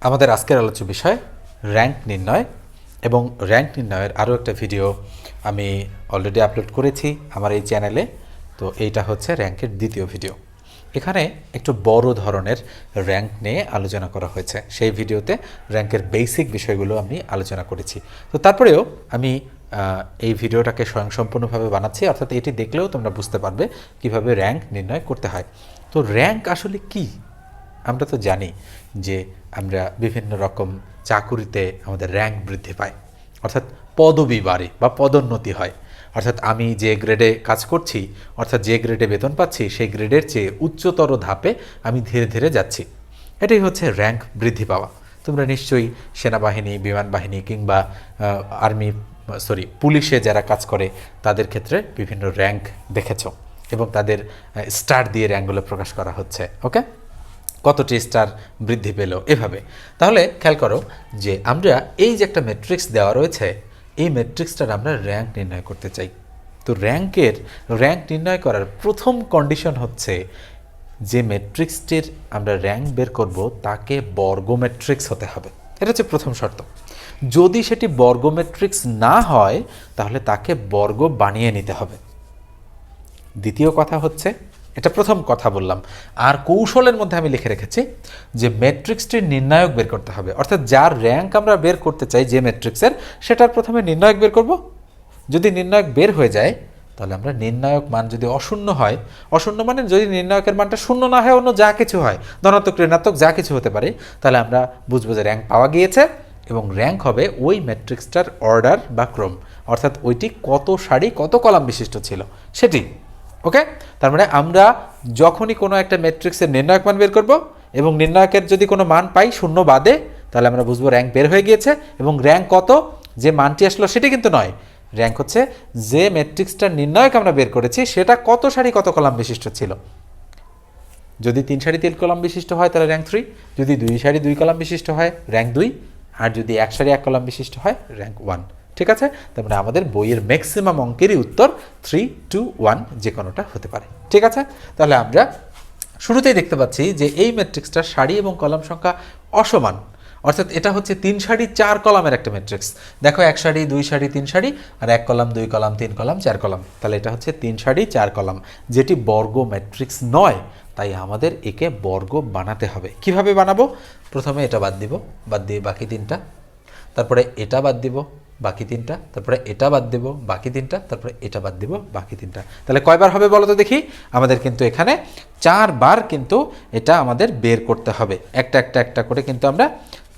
আমাদের আজকের আলোচ্য বিষয় র্যাঙ্ক নির্ণয় এবং র্যাঙ্ক নির্ণয়ের আরও একটা ভিডিও আমি অলরেডি আপলোড করেছি আমার এই চ্যানেলে। তো এইটা হচ্ছে র্যাঙ্কের দ্বিতীয় ভিডিও। এখানে একটু বড় ধরনের র্যাঙ্ক নিয়ে আলোচনা করা হয়েছে। সেই ভিডিওতে র্যাঙ্কের বেসিক বিষয়গুলো আমি আলোচনা করেছি। তো তারপরেও আমি এই ভিডিওটাকে স্বয়ংসম্পূর্ণভাবে বানাচ্ছি, অর্থাৎ এটি দেখলেও তোমরা বুঝতে পারবে কিভাবে র্যাঙ্ক নির্ণয় করতে হয়। তো র্যাঙ্ক আসলে কি? আমরা তো জানি যে আমরা বিভিন্ন রকম চাকুরিতে আমাদের র্যাঙ্ক বৃদ্ধি পায়, অর্থাৎ পদবি বাড়ে বা পদোন্নতি হয়। অর্থাৎ আমি যে গ্রেডে কাজ করছি, অর্থাৎ যে গ্রেডে বেতন পাচ্ছি, সেই গ্রেডের চেয়ে উচ্চতর ধাপে আমি ধীরে ধীরে যাচ্ছি। এটাই হচ্ছে র্যাঙ্ক বৃদ্ধি পাওয়া। তোমরা নিশ্চয়ই সেনাবাহিনী, বিমান বাহিনী কিংবা পুলিশে যারা কাজ করে তাদের ক্ষেত্রে বিভিন্ন র্যাঙ্ক দেখেছো এবং তাদের স্টার দিয়ে র্যাঙ্কগুলো প্রকাশ করা হচ্ছে। ওকে, কতটি স্টার বৃদ্ধি পেল এভাবে। তাহলে খেয়াল করো যে আমরা এই যে একটা ম্যাট্রিক্স দেওয়া রয়েছে, এই ম্যাট্রিক্সটার আমরা র্যাঙ্ক নির্ণয় করতে চাই। তো র্যাঙ্ক নির্ণয় করার প্রথম কন্ডিশন হচ্ছে যে ম্যাট্রিক্সটির আমরা র্যাঙ্ক বের করব তাকে বর্গ ম্যাট্রিক্স হতে হবে। এটা হচ্ছে প্রথম শর্ত। যদি সেটি বর্গ ম্যাট্রিক্স না হয় তাহলে তাকে বর্গ বানিয়ে নিতে হবে। দ্বিতীয় কথা হচ্ছে, এটা প্রথম কথা বললাম, আর কৌশলের মধ্যে আমি লিখে রেখেছি যে ম্যাট্রিক্সটির নির্ণায়ক বের করতে হবে। অর্থাৎ যার র্যাঙ্ক আমরা বের করতে চাই যে ম্যাট্রিক্সের, সেটার প্রথমে নির্ণায়ক বের করব। যদি নির্ণায়ক বের হয়ে যায় তাহলে আমরা নির্ণায়ক মান যদি অশূন্য হয়, অশূন্য মানে যদি নির্ণায়কের মানটা শূন্য না হয়, অন্য যা কিছু হয়, ধনাত্মক ঋণাত্মক যা কিছু হতে পারে, তাহলে আমরা বুঝবো যে র্যাঙ্ক পাওয়া গিয়েছে এবং র্যাঙ্ক হবে ওই ম্যাট্রিক্সটার অর্ডার বা ক্রম, অর্থাৎ ওইটি কত সারি কত কলাম বিশিষ্ট ছিল সেটি। ওকে, তার মানে আমরা যখনই কোনো একটা ম্যাট্রিক্সের নির্ণায়ক মান বের করব এবং নির্ণায়কের যদি কোনো মান পাই শূন্য বাদে, তাহলে আমরা বুঝবো র্যাঙ্ক বের হয়ে গিয়েছে। এবং র্যাঙ্ক কত, যে মানটি আসলো সেটি কিন্তু নয়, র্যাঙ্ক হচ্ছে যে ম্যাট্রিক্সটার নির্ণায়ক আমরা বের করেছি সেটা কত সারি কত কলাম বিশিষ্ট ছিল। যদি 3 সারি 3 কলাম বিশিষ্ট হয় তাহলে র্যাঙ্ক 3, যদি 2 সারি 2 কলাম বিশিষ্ট হয় র্যাঙ্ক 2, আর যদি 1 সারি 1 কলাম বিশিষ্ট হয় র্যাঙ্ক 1। ঠিক আছে, তার মানে আমাদের বইয়ের ম্যাক্সিমাম অঙ্কেরই উত্তর 3, 2, 1 যে কোনোটা হতে পারে। ঠিক আছে, তাহলে আমরা শুরুতেই দেখতে পাচ্ছি যে এই ম্যাট্রিক্সটার সারি এবং কলাম সংখ্যা অসমান, অর্থাৎ এটা হচ্ছে 3 সারি 4 কলামের একটা ম্যাট্রিক্স। দেখো 1 সারি 2 সারি 3 সারি আর 1 কলাম 2 কলাম 3 কলাম 4 কলাম, তাহলে এটা হচ্ছে 3 সারি 4 কলাম, যেটি বর্গ ম্যাট্রিক্স নয়। তাই আমাদের একে বর্গ বানাতে হবে। কিভাবে বানাবো? প্রথমে এটা বাদ দিব, বাদ দিয়ে বাকি 3টা, তারপরে এটা বাদ দিব বাকি 3টা, তারপরে এটা বাদ দেব বাকি 3টা, তারপরে এটা বাদ দিব বাকি 3টা। তাহলে কয়বার হবে বলো তো দেখি? আমাদের কিন্তু এখানে 4 বার কিন্তু এটা আমাদের বের করতে হবে। একটা একটা একটা করে কিন্তু আমরা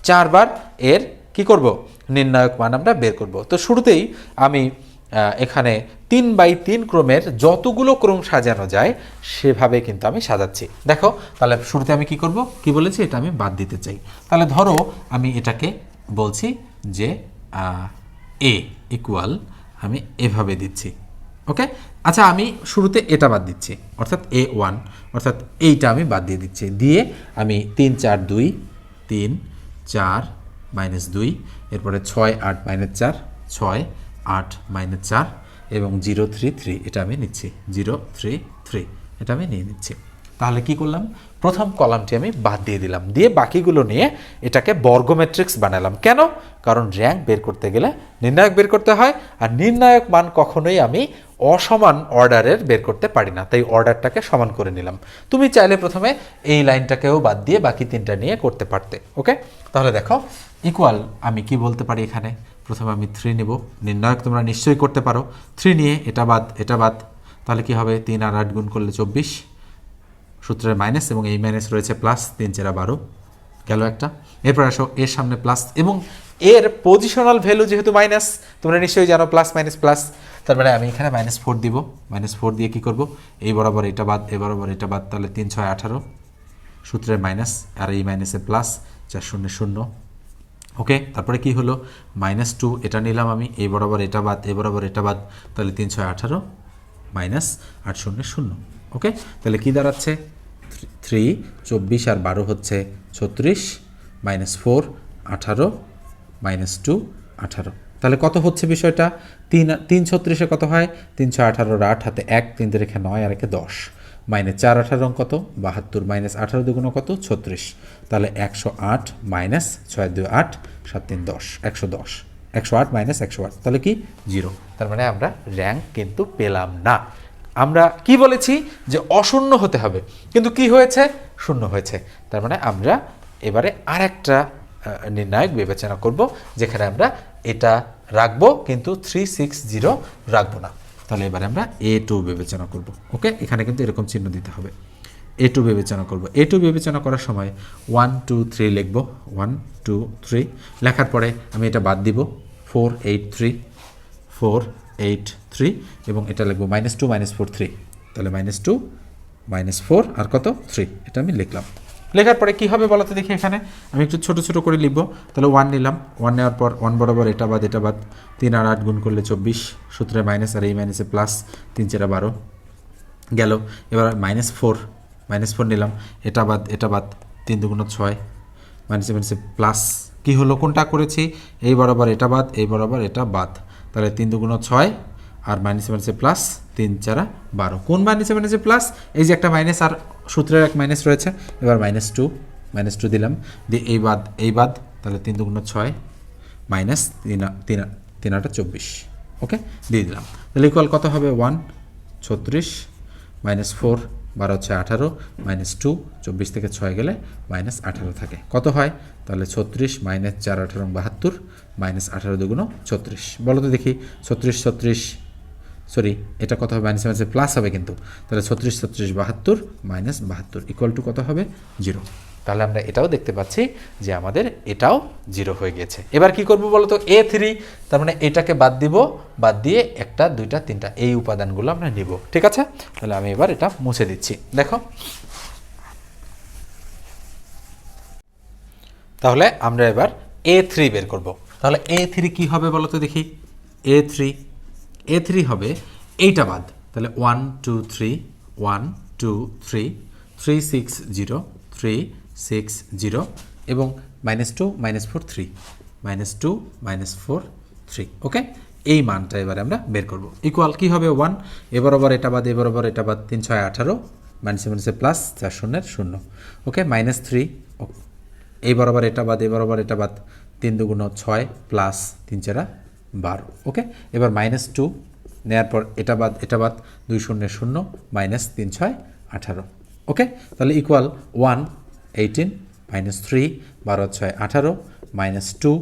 4 বার এর কি করব, নির্ণায়ক মান আমরা বের করব। তো শুরুতেই আমি এখানে 3x3 ক্রমের যতগুলো ক্রম সাজানো যায় সেভাবে কিন্তু আমি সাজাচ্ছি। দেখো, তাহলে শুরুতে আমি কি করব, কি বলেছি, এটা আমি বাদ দিতে চাই। তাহলে ধরো আমি এটাকে বলছি যে এ ইকুয়াল, আমি এভাবে দিচ্ছি। ওকে, আচ্ছা আমি শুরুতে এটা বাদ দিচ্ছি, অর্থাৎ A1, অর্থাৎ এইটা আমি বাদ দিয়ে দিচ্ছি। দিয়ে আমি 3, 4, 2, 3, 4, -2, এরপরে 6, 8, -4, 6, 8, -4 এবং 0, 3, 3 এটা আমি নিচ্ছি, 0, 3, 3 এটা আমি নিয়ে নিচ্ছি। তাহলে কি করলাম, প্রথম কলামটি আমি বাদ দিয়ে দিলাম, দিয়ে বাকিগুলো নিয়ে এটাকে বর্গ ম্যাট্রিক্স বানালাম। কেন? কারণ র্যাঙ্ক বের করতে গেলে নির্ণায়ক বের করতে হয়, আর নির্ণায়ক মান কখনোই আমি অসমান অর্ডারের বের করতে পারি না, তাই অর্ডারটাকে সমান করে নিলাম। তুমি চাইলে প্রথমে এই লাইনটাকেও বাদ দিয়ে বাকি 3টা নিয়ে করতে পারতে। ওকে, তাহলে দেখো ইকুয়াল আমি কি বলতে পারি, এখানে প্রথমে আমি 3 নেব, নির্ণায়ক তোমরা নিশ্চয়ই করতে পারো। 3 নিয়ে এটা বাদ এটা বাদ, তাহলে কি হবে, 3 আর 8 গুণ করলে 24, সূত্রের মাইনাস এবং এই মাইনাস রয়েছে প্লাস, 3, 4, 12 গেল একটা। এরপর আসো এর সামনে প্লাস, এবং এর পজিশনাল ভ্যালু যেহেতু মাইনাস, তোমরা নিশ্চয়ই জানো প্লাস মাইনাস প্লাস, তারপরে আমি এখানে -4 দিব। -4 দিয়ে কি করব, এই বরাবর এটা বাদ, এই বরাবর এটা বাদ, তাহলে 3, 6, 18 সূত্রের মাইনাস আর এই মাইনাসে প্লাস, 4, 0, 0। ওকে, তারপরে কি হলো, -2 এটা নিলাম আমি, এই বরাবর এটা বাদ, এই বরাবর এটা বাদ, তাহলে 3, 6, 18 -8, 0, 0। ওকে, তাহলে কি দাঁড়াচ্ছে, 3, 24 আর 12 হচ্ছে 36, -4, 18, -2, 18। তাহলে কত হচ্ছে বিষয়টা, 3 36 কত হয়, 3, 6, 18 8 হাতে 1, 3 রেখে 9 আর একে 10, মাইনাস 4 18 কত 72 মাইনাস 18 দুগুণ কত 36, তাহলে 108 মাইনাস 6 2 8 7 3 10 110, 108 মাইনাস 108 তাহলে কি 0। তার মানে আমরা র্যাঙ্ক কিন্তু পেলাম না। আমরা কি বলেছি যে অশূন্য হতে হবে, কিন্তু কি হয়েছে শূন্য হয়েছে। তার মানে আমরা এবারে আরেকটা নির্ণায়ক বিবেচনা করব, যেখানে আমরা এটা রাখবো কিন্তু 360 রাখবো না। তাহলে এবারে আমরা A2 বিবেচনা করব। ওকে, এখানে কিন্তু এরকম চিহ্ন দিতে হবে। A2 বিবেচনা করব। A2 বিবেচনা করার সময় 1 2 3 লিখব। 1 2 3 লেখার পরে আমি এটা বাদ দিব, 4 8 3 4 8 3 এবং এটা লিখব -2 -4 3, তাহলে -2 -4 আর কত 3, এটা আমি লিখলাম। লেখার পরে কি হবে বলতে দেখি, এখানে আমি একটু ছোট ছোট করে লিখব। তাহলে 1 নিলাম, 1 নেওয়ার পর 1 বরাবর এটা বাদ 3 আর 8 গুণ করলে 24, সূত্রে মাইনাস আর এই মাইনাসে প্লাস, 3 4 12 গেল। এবার -4 নিলাম, এটা বাদ 3 দুগুণ 6, মাইনাসে মাইনাসে প্লাস, কি হলো কোনটা করেছি এই বরাবর এটা বাদ এই বরাবর এটা বাদ, তাহলে 3 দুগুণ 6 আর মাইনাসে মাইনাসে প্লাস, 3 4 12, কোন মাইনাসে মাইনাসে প্লাস, এই যে একটা মাইনাস আর সূত্রের এক মাইনাস রয়েছে। এবার -2 দিলাম, দিয়ে এই বাদ তাহলে 3 দুগুণ 6 মাইনাস 3 8 24, ওকে দিয়ে দিলাম। তাহলে ইকুয়াল কত হবে 1 36 -4 12 6 18 -2 24 থেকে 6 গেলে -18 থাকে, কত হয় তাহলে 36 -4 18 72 -18 দুগুণ 36। বলো তো দেখি 36 সরি এটা কত হবে, মাইনাসে প্লাস হবে কিন্তু, তাহলে 36 72 -72 ইকুয়াল টু কত হবে 0। তাহলে আমরা এটাও দেখতে পাচ্ছি যে আমাদের এটাও 0 হয়ে গেছে। এবার কি করব বলো তো, A3, তার মানে এটাকে বাদ দিব, বাদ দিয়ে 1টা 2টা 3টা এই উপাদানগুলো আমরা নিব, ঠিক আছে। তাহলে আমি এবার এটা মুছে দিচ্ছি, দেখো। তাহলে আমরা এবার A3 বের করব। তাহলে A3 কি হবে বলো তো দেখি, A3 হবে এইটা বাদ, তাহলে 1 2 3 1 2 3 3 6 0 3 6 0 এবং -2 -4 3 -2 -4 3, ওকে। এই মানটা এবারে আমরা বের করব। ইকুয়াল কি হবে 1 এ বরাবর এটা বাদ 3 6 18 মাইনাসে প্লাস 4 0 0, ওকে -3 এই বরাবর এটা বাদ 3 দুগুণ 6 প্লাস 3 4 12, ওকে। এবার -2 নেওয়ার পর এটা বাদ 2 0 0 -3 6 18, ওকে। তাহলে ইকুয়াল 1 18 -3 12 6 18 -2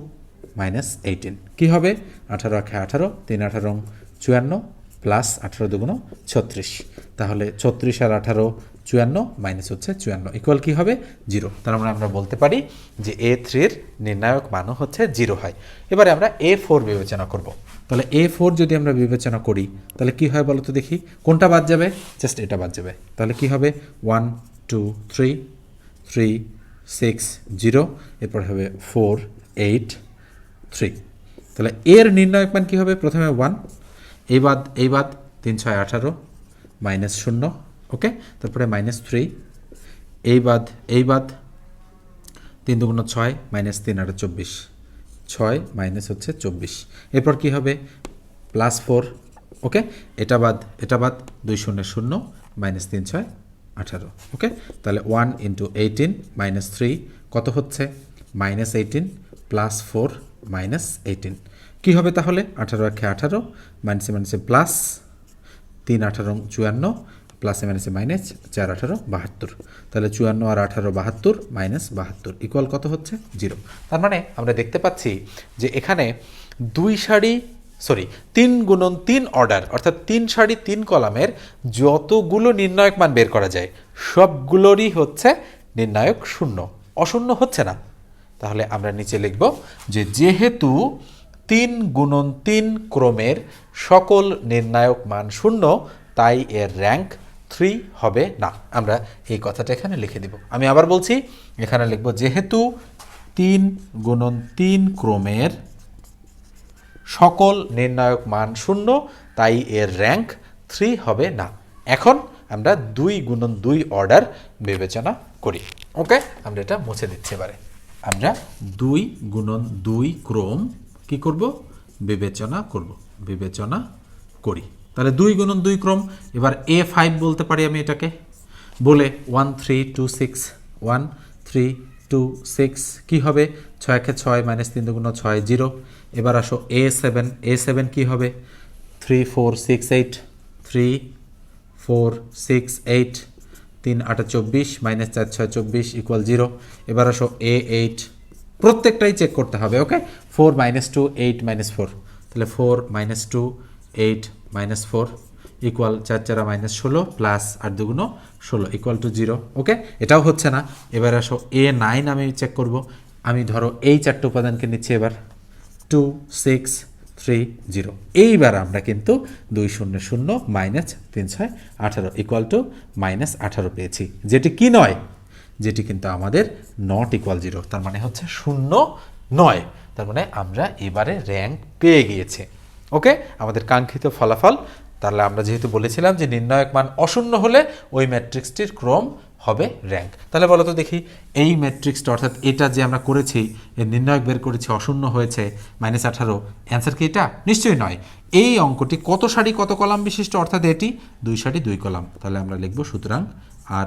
-18, কি হবে 18 18 3 18 54 প্লাস 18 দুগুণ 36, তাহলে 36 আর 18 54 মাইনাস হচ্ছে 54 ইকুয়াল কি হবে 0। তার মানে আমরা বলতে পারি যে A3-র নির্ণায়ক মানও হচ্ছে 0 হয়। এবারে আমরা A4 বিবেচনা করব। তাহলে A4 যদি আমরা বিবেচনা করি তাহলে কি হয় বলো তো দেখি, কোনটা বাদ যাবে, জাস্ট এটা বাদ যাবে, তাহলে কি হবে 1 2 3 3 6 0, এরপর হবে 4 8 3, তাহলে এর নির্ণায়ক মান কি হবে, প্রথমে 1 এই বাদ 3 6 18 -0, ওকে। তারপরে -3 এই বাদ 3 দুগুণ 6 -3 8 24 6 মাইনাস হচ্ছে 24, এরপর কি হবে +4, ওকে। এটা বাদ 2 0 0 -3 6 18, ওকে। তাহলে 1 × 18 -3 কত হচ্ছে -18 +4 -18, কি হবে তাহলে 18 18 মাইনাসে প্লাস 3 18 54 প্লাসে মাইনাসে মাইনাস 4 18 72, তাহলে 54 আর 18 72 -72 ইকুয়াল কত হচ্ছে 0। তার মানে আমরা দেখতে পাচ্ছি যে এখানে 3 × 3 অর্ডার অর্থাৎ 3 সারি 3 কলামের যতগুলো নির্ণায়ক মান বের করা যায় সবগুলোরই হচ্ছে নির্ণায়ক 0, অশূন্য হচ্ছে না। তাহলে আমরা নিচে লিখব যে যেহেতু 3 × 3 ক্রমের সকল নির্ণায়ক মান 0, তাই এর র্যাঙ্ক 3 হবে না। আমরা এই কথাটা এখানে লিখে দিব। আমি আবার বলছি, এখানে লিখব যেহেতু 3 × 3 ক্রমের সকল নির্ণায়ক মান 0, তাই এর র্যাঙ্ক 3 হবে না। এখন আমরা 2 × 2 অর্ডার বিবেচনা করি, ওকে। আমরা এটা মুছে দিচ্ছি। এবারে আমরা 2 × 2 ক্রম কি করব, বিবেচনা করি। তাহলে 2 × 2 ক্রম, এবার A5 বলতে পারি আমি এটাকে বলে 1 3 2 6 1 3 2 6 কী হবে 6 একে 6 মাইনাস 3 দুগুণ 6 0। এবার আসো A7 কী হবে 3 4 6 8 3 4 6 8 3 8 24 মাইনাস 4 6 24 ইকুয়াল 0। এবার আসো A8 প্রত্যেকটাই চেক করতে হবে ওকে 4 -2 8 -4 তাহলে 4 -2 8 -4 ইকুয়াল 4 4 -16 প্লাস 8 দুগুণ 16 ইকুয়াল টু 0 ওকে এটাও হচ্ছে না। এবার আসো A9 আমি চেক করব আমি ধরো এই চারটে উপাদানকে নিচ্ছি এবার 2 6 3 0 এইবার আমরা কিন্তু 2 0 0 মাইনাস 3 6 18 ইকুয়াল টু -18 পেয়েছি যেটি কি নয় যেটি কিন্তু আমাদের নট ইকুয়াল 0 তার মানে হচ্ছে 0 নয় তার মানে আমরা এবারে র্যাঙ্ক পেয়ে গিয়েছি ওকে আমাদের কাঙ্ক্ষিত ফলাফল। তাহলে আমরা যেহেতু বলেছিলাম যে নির্ণায়ক মান অশূন্য হলে ওই ম্যাট্রিক্সটির ক্রম হবে র্যাঙ্ক। তাহলে বলো তো দেখি এই ম্যাট্রিক্সটা অর্থাৎ এটা যে আমরা করেছি এর নির্ণায়ক বের করেছি অশূন্য হয়েছে -18 অ্যান্সার কি এটা নিশ্চয়ই নয়। এই অঙ্কটি কত সারি কত কলাম বিশিষ্ট অর্থাৎ এটি 2 সারি 2 কলাম তাহলে আমরা লিখব সুতরাং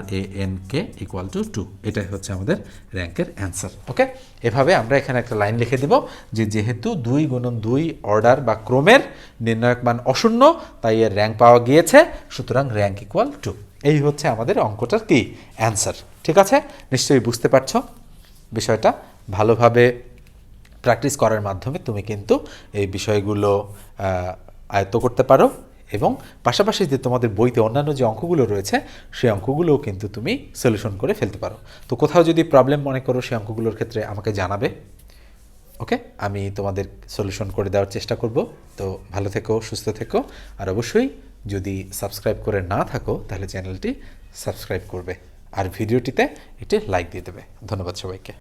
RANK ইকুয়াল টু 2 এটাই হচ্ছে আমাদের র্যাঙ্কের অ্যান্সার ওকে। এভাবে আমরা এখানে একটা লাইন লিখে দেব যে যেহেতু 2 গুণন 2 অর্ডার বা ক্রমের নির্ণায়ক মান অশূন্য তাই এর র্যাঙ্ক পাওয়া গিয়েছে সুতরাং র্যাঙ্ক ইকুয়াল 2 এই হচ্ছে আমাদের অঙ্কটার কি অ্যান্সার। ঠিক আছে নিশ্চয়ই বুঝতে পারছো বিষয়টা ভালোভাবে প্র্যাকটিস করার মাধ্যমে তুমি কিন্তু এই বিষয়গুলো আয়ত্ত করতে পারো এবং পাশাপাশি যে তোমাদের বইতে অন্যান্য যে অঙ্কগুলো রয়েছে সেই অঙ্কগুলোও কিন্তু তুমি সলিউশন করে ফেলতে পারো। তো কোথাও যদি প্রবলেম মনে করো সেই অঙ্কগুলোর ক্ষেত্রে আমাকে জানাবে ওকে আমি তোমাদের সলিউশন করে দেওয়ার চেষ্টা করব। তো ভালো থেকো সুস্থ থেকো আর অবশ্যই যদি সাবস্ক্রাইব করে না থাকো তাহলে চ্যানেলটি সাবস্ক্রাইব করবে আর ভিডিওটিতে একটি লাইক দিয়ে দেবে। ধন্যবাদ সবাইকে।